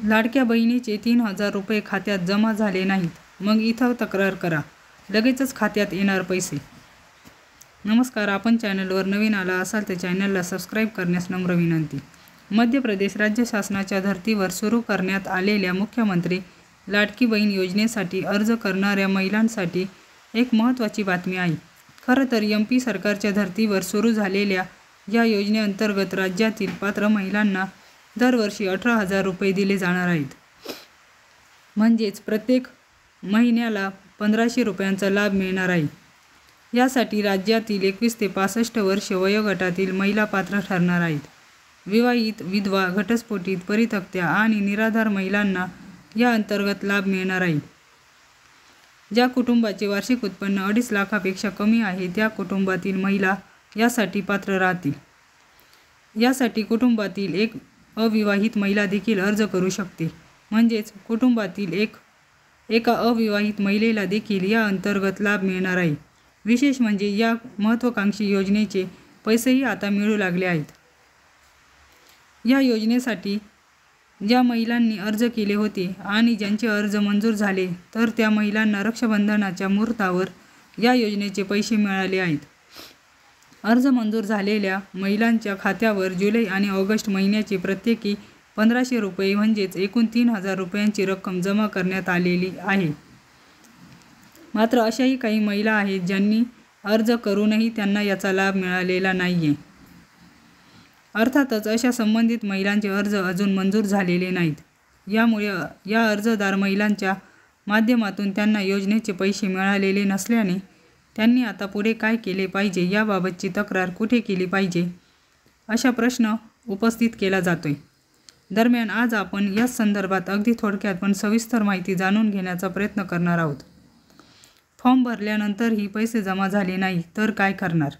लाडक्या बहिणीचे 3,000 रुपये खात्यात जमा झाले नाहीत, मग इथं तक्रार करा, लगेचच खात्यात येणार पैसे. नमस्कार, आपण चॅनलवर नवीन आला असाल तर चॅनलला सबस्क्राईब करण्यास नम्र विनंती. मध्य प्रदेश राज्य शासनाच्या धर्तीवर सुरू करण्यात आलेल्या मुख्यमंत्री लाडकी बहीण योजनेसाठी अर्ज करणाऱ्या महिलांसाठी एक महत्त्वाची बातमी आहे. खरं तर MP सरकारच्या धर्तीवर सुरू झालेल्या या योजनेअंतर्गत राज्यातील पात्र महिलांना दरवर्षी 18,000 रुपये दिले जाणार आहेत. म्हणजेच प्रत्येक महिन्याला 1,500 रुपयांचा लाभ मिळणार आहे. यासाठी राज्यातील 21 ते 65 वर्ष वयोगटातील महिला पात्र ठरणार आहेत. विवाहित, विधवा, घटस्फोटित, परित्यक्त्या आणि निराधार महिलांना या अंतर्गत लाभ मिळणार आहे. ज्या कुटुंबाचे वार्षिक उत्पन्न 2.5 लाखापेक्षा कमी आहे त्या कुटुंबातील महिला यासाठी पात्र राहतील. यासाठी कुटुंबातील एक अविवाहित महिला देखील अर्ज करू शकते. म्हणजेच कुटुंबातील एका अविवाहित महिलेला देखील या अंतर्गत लाभ मिळणार आहे. विशेष म्हणजे या महत्त्वाकांक्षी योजनेचे पैसेही आता मिळू लागले आहेत. या योजनेसाठी ज्या महिलांनी अर्ज केले होते आणि ज्यांचे अर्ज मंजूर झाले तर त्या महिलांना रक्षाबंधनाच्या मुहूर्तावर या योजनेचे पैसे मिळाले आहेत. अर्ज मंजूर झालेल्या महिलांच्या खात्यावर जुलै आणि ऑगस्ट महिन्याचे प्रत्येकी 1,500 रुपये म्हणजेच एकूण 3,000 रुपयांची रक्कम जमा करण्यात आलेली आहे. मात्र अशाही काही महिला आहेत ज्यांनी अर्ज करूनही त्यांना याचा लाभ मिळालेला नाहीये. अर्थातच अशा संबंधित महिलांचे अर्ज अजून मंजूर झालेले नाहीत. यामुळे या अर्जदार महिलांच्या माध्यमातून त्यांना योजनेचे पैसे मिळालेले नसल्याने त्यांनी आता पुढे काय केले पाहिजे, याबाबतची तक्रार कुठे केली पाहिजे, अशा प्रश्न उपस्थित केला जातोय. दरम्यान आज आपण याच संदर्भात अगदी थोडक्यात पण सविस्तर माहिती जाणून घेण्याचा प्रयत्न करणार आहोत. फॉर्म भरल्यानंतरही पैसे जमा झाले नाही तर काय करणार?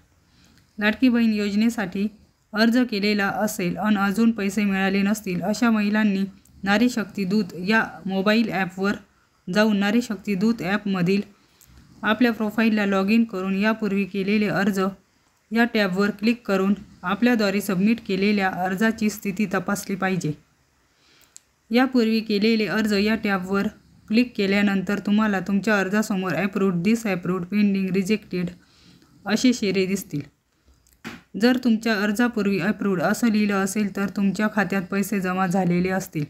लाडकी बहीण योजनेसाठी अर्ज केलेला असेल आणि अजून पैसे मिळाले नसतील अशा महिलांनी नारी शक्ती दूत या मोबाईल ॲपवर जाऊन नारी शक्ती दूत ॲपमधील आपल्या प्रोफाईलला लॉग इन करून यापूर्वी केलेले अर्ज या टॅबवर क्लिक करून आपल्याद्वारे सबमिट केलेल्या अर्जाची स्थिती तपासली पाहिजे. यापूर्वी केलेले अर्ज या टॅबवर क्लिक केल्यानंतर तुम्हाला तुमच्या अर्जासमोर अप्रूव्ड, डिसअप्रूव्ड, पेंडिंग, रिजेक्टेड असे शेरे दिसतील. जर तुमच्या अर्जापूर्वी अप्रूव्ड असं लिहिलं असेल तर तुमच्या खात्यात पैसे जमा झालेले असतील.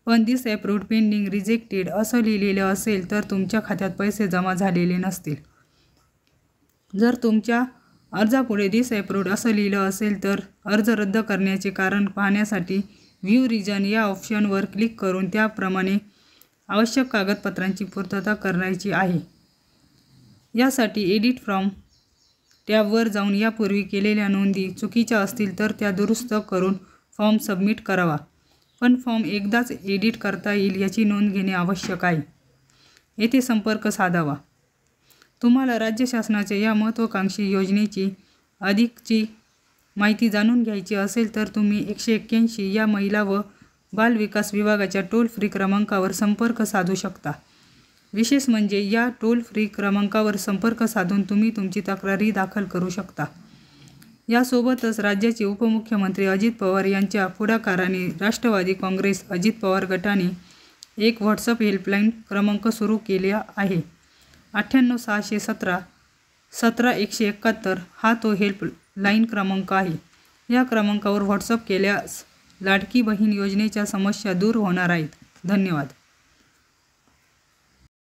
पण डिसअप्रूव्ड, पेंडिंग, रिजेक्टेड असं लिहिलेलं असेल तर तुमच्या खात्यात पैसे जमा झालेले नसतील. जर तुमच्या अर्जापुढे डिसअप्रूव्ड असं लिहिलं असेल तर अर्ज रद्द करण्याचे कारण पाहण्यासाठी व्ह्यू रिजन या ऑप्शनवर क्लिक करून त्याप्रमाणे आवश्यक कागदपत्रांची पूर्तता करायची आहे. यासाठी एडिट फ्रॉम टॅबवर जाऊन यापूर्वी केलेल्या नोंदी चुकीच्या असतील तर त्या दुरुस्त करून फॉर्म सबमिट करावा. पण फॉर्म एकदाच एडिट करता येईल याची नोंद घेणे आवश्यक आहे. येथे संपर्क साधावा. तुम्हाला राज्य शासनाच्या या महत्त्वाकांक्षी योजनेची अधिकची माहिती जाणून घ्यायची असेल तर तुम्ही 181 या महिला व बाल विकास विभागाच्या टोल फ्री क्रमांकावर संपर्क साधू शकता. विशेष म्हणजे या टोल फ्री क्रमांकावर संपर्क साधून तुम्ही तुमची तक्रारही दाखल करू शकता. यासोबतच राज्याचे उपमुख्यमंत्री अजित पवार यांच्या पुढाकाराने राष्ट्रवादी काँग्रेस अजित पवार गटाने एक व्हॉट्सअप हेल्पलाईन क्रमांक सुरू केला आहे. 98 617 17 171 हा तो हेल्पलाईन क्रमांक आहे. या क्रमांकावर व्हॉट्सअप केल्यास लाडकी बहीण योजनेच्या समस्या दूर होणार आहेत. धन्यवाद.